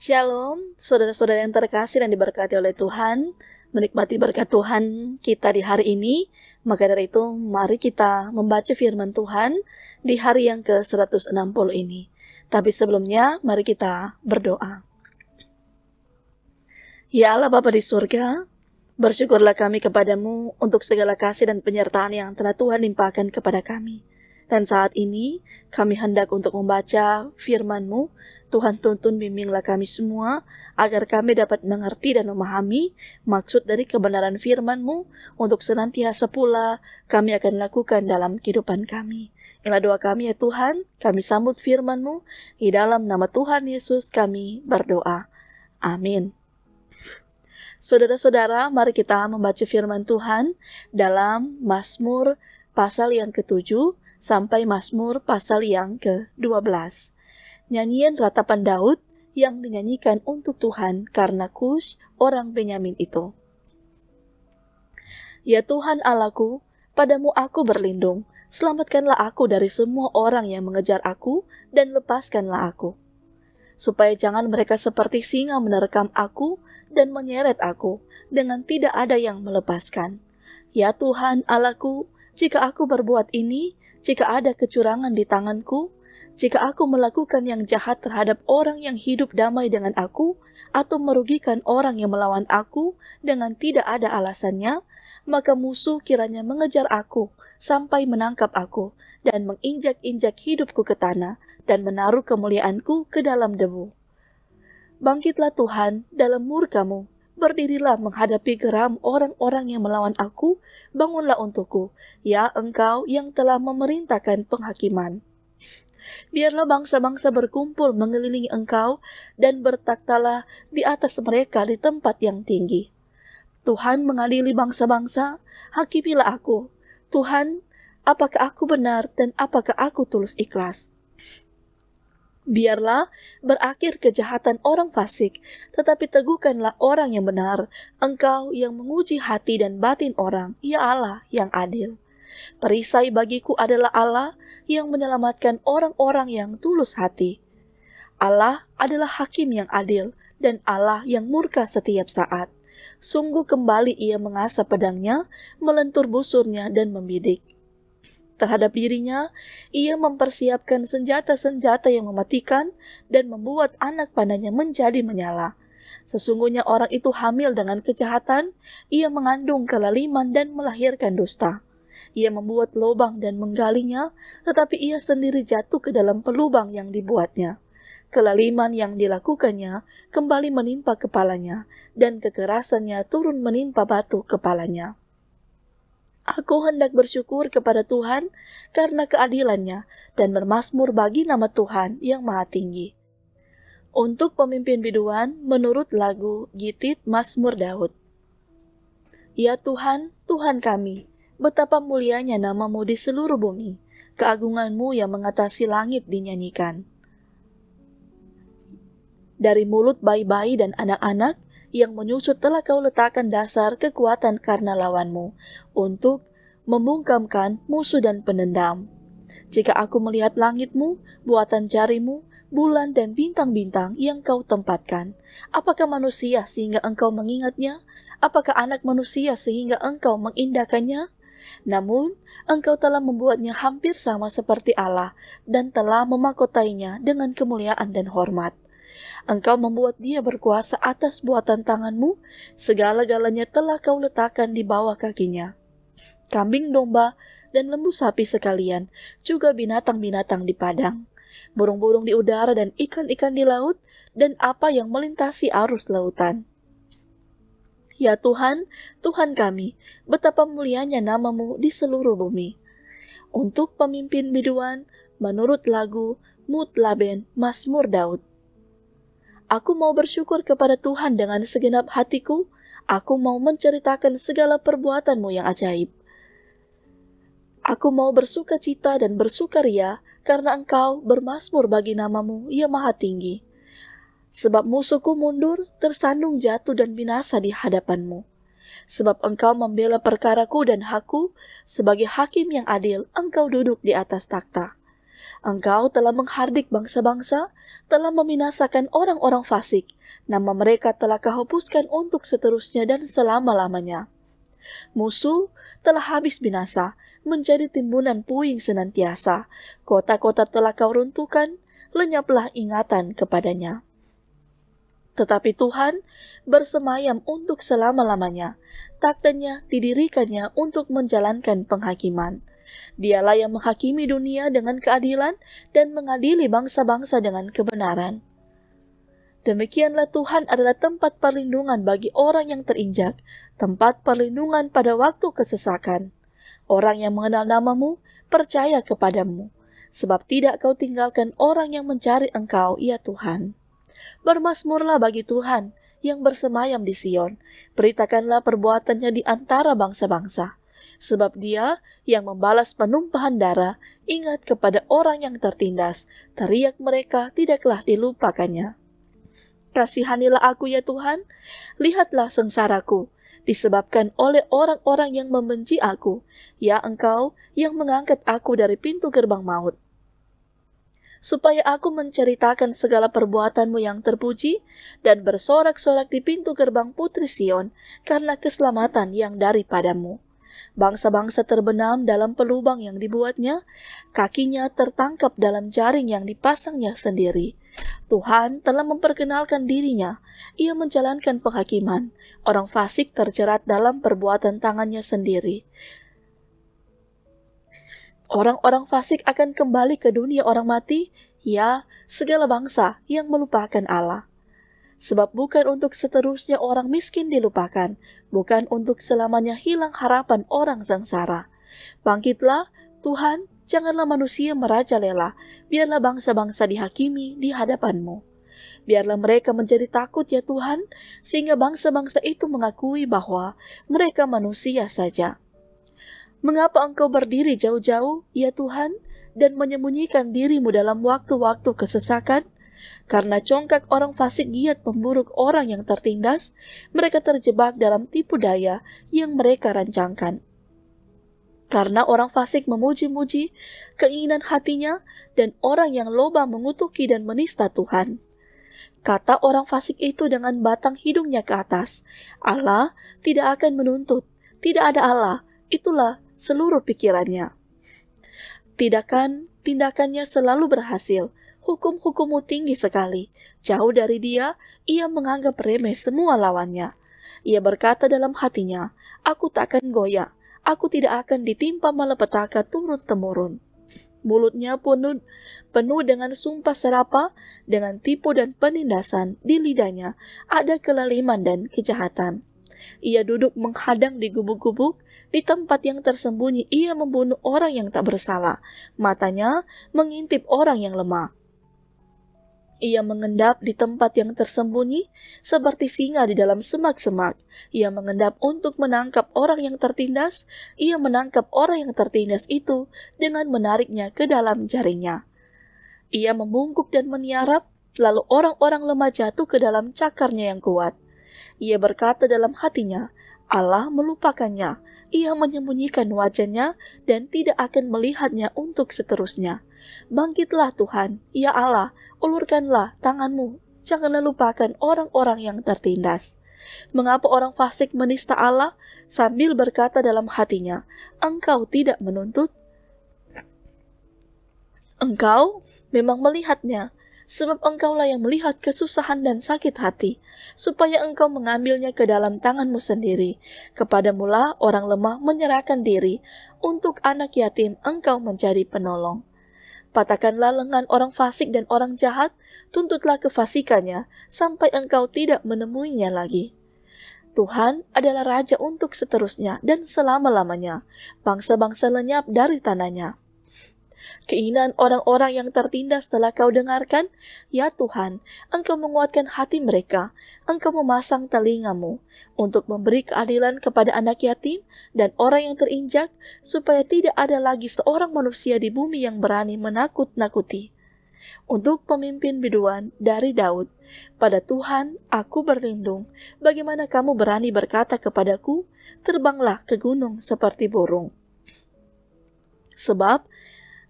Shalom, saudara-saudara yang terkasih dan diberkati oleh Tuhan, menikmati berkat Tuhan kita di hari ini. Maka dari itu, mari kita membaca firman Tuhan di hari yang ke-160 ini. Tapi sebelumnya, mari kita berdoa. Ya Allah Bapa di surga, bersyukurlah kami kepadamu untuk segala kasih dan penyertaan yang telah Tuhan limpahkan kepada kami. Dan saat ini, kami hendak untuk membaca firman-Mu. Tuhan tuntun bimbinglah kami semua, agar kami dapat mengerti dan memahami maksud dari kebenaran firman-Mu, untuk senantiasa pula kami akan lakukan dalam kehidupan kami. Inilah doa kami ya Tuhan, kami sambut firman-Mu, di dalam nama Tuhan Yesus kami berdoa. Amin. Saudara-saudara, mari kita membaca firman Tuhan dalam Mazmur pasal yang ke-7 sampai Mazmur pasal yang ke-12. Nyanyian ratapan Daud yang dinyanyikan untuk Tuhan karena Kush, orang Benyamin itu. Ya Tuhan Allahku, padamu aku berlindung, selamatkanlah aku dari semua orang yang mengejar aku, dan lepaskanlah aku. Supaya jangan mereka seperti singa menerkam aku dan menyeret aku, dengan tidak ada yang melepaskan. Ya Tuhan Allahku, jika aku berbuat ini, jika ada kecurangan di tanganku, jika aku melakukan yang jahat terhadap orang yang hidup damai dengan aku, atau merugikan orang yang melawan aku dengan tidak ada alasannya, maka musuh kiranya mengejar aku sampai menangkap aku dan menginjak-injak hidupku ke tanah dan menaruh kemuliaanku ke dalam debu. Bangkitlah Tuhan dalam murka-Mu, berdirilah menghadapi geram orang-orang yang melawan aku, bangunlah untukku, ya Engkau yang telah memerintahkan penghakiman. Biarlah bangsa-bangsa berkumpul mengelilingi Engkau, dan bertakhtalah di atas mereka di tempat yang tinggi. Tuhan mengadili bangsa-bangsa, hakimilah aku. Tuhan, apakah aku benar dan apakah aku tulus ikhlas? Biarlah berakhir kejahatan orang fasik, tetapi teguhkanlah orang yang benar. Engkau yang menguji hati dan batin orang, ya Allah yang adil. Perisai bagiku adalah Allah yang menyelamatkan orang-orang yang tulus hati. Allah adalah hakim yang adil dan Allah yang murka setiap saat. Sungguh kembali ia mengasah pedangnya, melentur busurnya dan membidik. Terhadap dirinya, ia mempersiapkan senjata-senjata yang mematikan dan membuat anak panahnya menjadi menyala. Sesungguhnya orang itu hamil dengan kejahatan, ia mengandung kelaliman dan melahirkan dusta. Ia membuat lubang dan menggalinya, tetapi ia sendiri jatuh ke dalam pelubang yang dibuatnya. Kelaliman yang dilakukannya kembali menimpa kepalanya, dan kekerasannya turun menimpa batu kepalanya. Aku hendak bersyukur kepada Tuhan karena keadilannya dan bermazmur bagi nama Tuhan yang maha tinggi. Untuk pemimpin biduan menurut lagu Gitit Mazmur Daud. Ya Tuhan, Tuhan kami, betapa mulianya nama-Mu di seluruh bumi, keagungan-Mu yang mengatasi langit dinyanyikan. Dari mulut bayi-bayi dan anak-anak yang menyusut telah Kau letakkan dasar kekuatan karena lawan-Mu, untuk membungkamkan musuh dan penendam. Jika aku melihat langit-Mu, buatan jari-Mu, bulan dan bintang-bintang yang Kau tempatkan, apakah manusia sehingga Engkau mengingatnya? Apakah anak manusia sehingga Engkau mengindahkannya? Namun, Engkau telah membuatnya hampir sama seperti Allah dan telah memakotainya dengan kemuliaan dan hormat. Engkau membuat dia berkuasa atas buatan tangan-Mu, segala-galanya telah Kau letakkan di bawah kakinya. Kambing domba dan lembu sapi sekalian, juga binatang-binatang di padang, burung-burung di udara dan ikan-ikan di laut, dan apa yang melintasi arus lautan. Ya Tuhan, Tuhan kami, betapa mulianya nama-Mu di seluruh bumi. Untuk pemimpin biduan, menurut lagu Mutlaben Mazmur Daud. Aku mau bersyukur kepada Tuhan dengan segenap hatiku. Aku mau menceritakan segala perbuatan-Mu yang ajaib. Aku mau bersukacita dan bersukaria karena Engkau bermazmur bagi nama-Mu yang maha tinggi. Sebab musuhku mundur, tersandung jatuh dan binasa di hadapan-Mu. Sebab Engkau membela perkaraku dan hakku, sebagai hakim yang adil Engkau duduk di atas takhta. Engkau telah menghardik bangsa-bangsa, telah membinasakan orang-orang fasik. Nama mereka telah Kau hapuskan untuk seterusnya dan selama-lamanya. Musuh telah habis binasa, menjadi timbunan puing senantiasa. Kota-kota telah Kau runtuhkan, lenyaplah ingatan kepadanya. Tetapi Tuhan bersemayam untuk selama-lamanya. Taktanya didirikannya untuk menjalankan penghakiman. Dialah yang menghakimi dunia dengan keadilan dan mengadili bangsa-bangsa dengan kebenaran. Demikianlah Tuhan adalah tempat perlindungan bagi orang yang terinjak, tempat perlindungan pada waktu kesesakan. Orang yang mengenal nama-Mu percaya kepadamu, sebab tidak Kau tinggalkan orang yang mencari Engkau, ya Tuhan. Bermasmurlah bagi Tuhan yang bersemayam di Sion, beritakanlah perbuatannya di antara bangsa-bangsa. Sebab Dia yang membalas penumpahan darah, ingat kepada orang yang tertindas, teriak mereka tidaklah dilupakannya. Kasihanilah aku ya Tuhan, lihatlah sengsaraku, disebabkan oleh orang-orang yang membenci aku, ya Engkau yang mengangkat aku dari pintu gerbang maut. Supaya aku menceritakan segala perbuatanmu yang terpuji, dan bersorak-sorak di pintu gerbang Putri Sion, karena keselamatan yang daripadamu. Bangsa-bangsa terbenam dalam pelubang yang dibuatnya, kakinya tertangkap dalam jaring yang dipasangnya sendiri. Tuhan telah memperkenalkan dirinya, Ia menjalankan penghakiman, orang fasik terjerat dalam perbuatan tangannya sendiri. Orang-orang fasik akan kembali ke dunia orang mati, ya, segala bangsa yang melupakan Allah. Sebab bukan untuk seterusnya orang miskin dilupakan, bukan untuk selamanya hilang harapan orang sengsara. Bangkitlah, Tuhan, janganlah manusia merajalela, biarlah bangsa-bangsa dihakimi di hadapan-Mu. Biarlah mereka menjadi takut ya Tuhan, sehingga bangsa-bangsa itu mengakui bahwa mereka manusia saja. Mengapa Engkau berdiri jauh-jauh, ya Tuhan, dan menyembunyikan diri-Mu dalam waktu-waktu kesesakan? Karena congkak orang fasik giat memburuk orang yang tertindas, mereka terjebak dalam tipu daya yang mereka rancangkan. Karena orang fasik memuji-muji keinginan hatinya, dan orang yang loba mengutuki dan menista Tuhan. Kata orang fasik itu dengan batang hidungnya ke atas, Allah tidak akan menuntut, tidak ada Allah, itulah seluruh pikirannya. Tindakannya selalu berhasil, hukum-hukum-Mu tinggi sekali. Jauh dari Dia, Ia menganggap remeh semua lawannya. Ia berkata dalam hatinya, aku takkan goyah, aku tidak akan ditimpa malapetaka turun-temurun. Mulutnya penuh dengan sumpah serapa, dengan tipu dan penindasan. Di lidahnya ada kelaliman dan kejahatan. Ia duduk menghadang di gubuk-gubuk, di tempat yang tersembunyi ia membunuh orang yang tak bersalah. Matanya mengintip orang yang lemah. Ia mengendap di tempat yang tersembunyi, seperti singa di dalam semak-semak. Ia mengendap untuk menangkap orang yang tertindas. Ia menangkap orang yang tertindas itu dengan menariknya ke dalam jaringnya. Ia membungkuk dan meniarap, lalu orang-orang lemah jatuh ke dalam cakarnya yang kuat. Ia berkata dalam hatinya, Allah melupakannya. Ia menyembunyikan wajahnya dan tidak akan melihatnya untuk seterusnya. Bangkitlah Tuhan, ya Allah, ulurkanlah tangan-Mu, janganlah lupakan orang-orang yang tertindas. Mengapa orang fasik menista Allah sambil berkata dalam hatinya, Engkau tidak menuntut? Engkau memang melihatnya, sebab Engkaulah yang melihat kesusahan dan sakit hati, supaya Engkau mengambilnya ke dalam tangan-Mu sendiri. Kepadamu-lah orang lemah menyerahkan diri, untuk anak yatim Engkau menjadi penolong. Patahkanlah lengan orang fasik dan orang jahat, tuntutlah kefasikannya, sampai Engkau tidak menemuinya lagi. Tuhan adalah Raja untuk seterusnya dan selama-lamanya. Bangsa-bangsa lenyap dari tanahnya. Keinginan orang-orang yang tertindas telah Kau dengarkan, ya Tuhan, Engkau menguatkan hati mereka, Engkau memasang telinga-Mu untuk memberi keadilan kepada anak yatim dan orang yang terinjak, supaya tidak ada lagi seorang manusia di bumi yang berani menakut-nakuti. Untuk pemimpin biduan dari Daud, pada Tuhan aku berlindung, bagaimana kamu berani berkata kepadaku, terbanglah ke gunung seperti burung. Sebab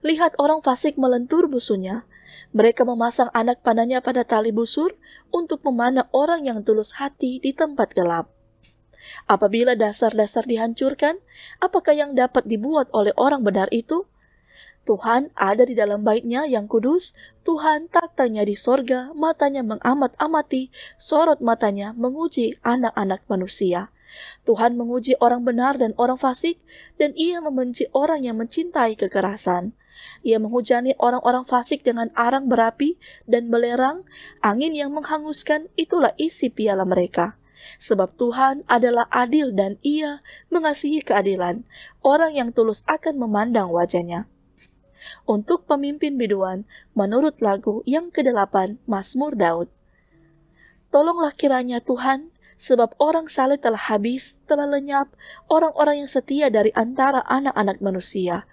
Lihat orang fasik melentur busunya. Mereka memasang anak panahnya pada tali busur untuk memanah orang yang tulus hati di tempat gelap. Apabila dasar-dasar dihancurkan, apakah yang dapat dibuat oleh orang benar itu? Tuhan ada di dalam bait-Nya yang kudus, Tuhan taktanya di sorga, matanya mengamat-amati, sorot matanya menguji anak-anak manusia. Tuhan menguji orang benar dan orang fasik, dan Ia membenci orang yang mencintai kekerasan. Ia menghujani orang-orang fasik dengan arang berapi dan belerang, angin yang menghanguskan, itulah isi piala mereka. Sebab Tuhan adalah adil dan Ia mengasihi keadilan. Orang yang tulus akan memandang wajah-Nya. Untuk pemimpin biduan, menurut lagu yang ke-8 Mazmur Daud. Tolonglah kiranya Tuhan, sebab orang saleh telah habis, telah lenyap, orang-orang yang setia dari antara anak-anak manusia.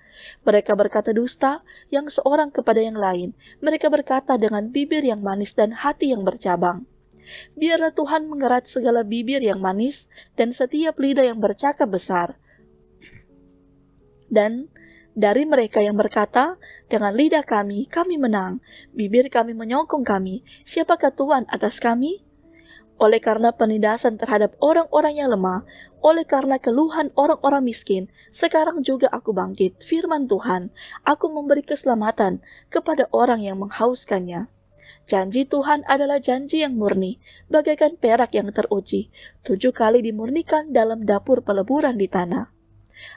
Mereka berkata dusta, yang seorang kepada yang lain. Mereka berkata dengan bibir yang manis dan hati yang bercabang. Biarlah Tuhan mengerat segala bibir yang manis dan setiap lidah yang bercakap besar. Dan dari mereka yang berkata, dengan lidah kami menang, bibir kami menyokong kami, siapakah Tuhan atas kami? Oleh karena penindasan terhadap orang-orang yang lemah, oleh karena keluhan orang-orang miskin, sekarang juga aku bangkit, firman Tuhan, aku memberi keselamatan kepada orang yang menghauskannya. Janji Tuhan adalah janji yang murni, bagaikan perak yang teruji, 7 kali dimurnikan dalam dapur peleburan di tanah.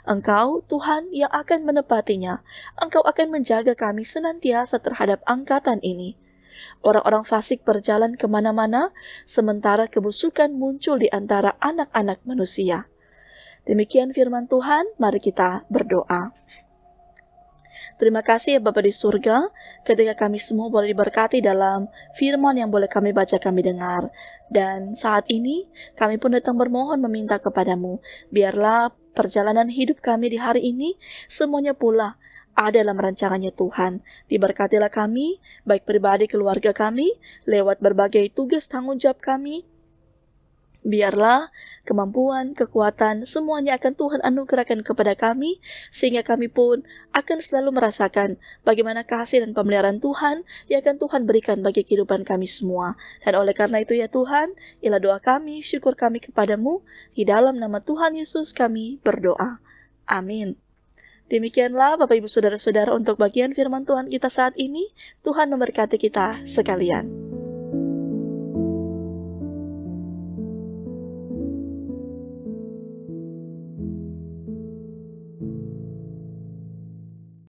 Engkau, Tuhan, yang akan menepatinya. Engkau akan menjaga kami senantiasa terhadap angkatan ini. Orang-orang fasik berjalan kemana-mana, sementara kebusukan muncul di antara anak-anak manusia. Demikian firman Tuhan, mari kita berdoa. Terima kasih ya Bapa di surga, ketika kami semua boleh diberkati dalam firman yang boleh kami baca, kami dengar. Dan saat ini, kami pun datang bermohon meminta kepadamu, biarlah perjalanan hidup kami di hari ini, semuanya pula ada dalam rancangannya Tuhan. Diberkatilah kami, baik pribadi keluarga kami, lewat berbagai tugas tanggung jawab kami. Biarlah kemampuan, kekuatan, semuanya akan Tuhan anugerahkan kepada kami, sehingga kami pun akan selalu merasakan bagaimana kasih dan pemeliharaan Tuhan yang akan Tuhan berikan bagi kehidupan kami semua. Dan oleh karena itu ya Tuhan, inilah doa kami, syukur kami kepadamu, di dalam nama Tuhan Yesus kami berdoa. Amin. Demikianlah Bapak Ibu Saudara-saudara untuk bagian firman Tuhan kita saat ini. Tuhan memberkati kita sekalian.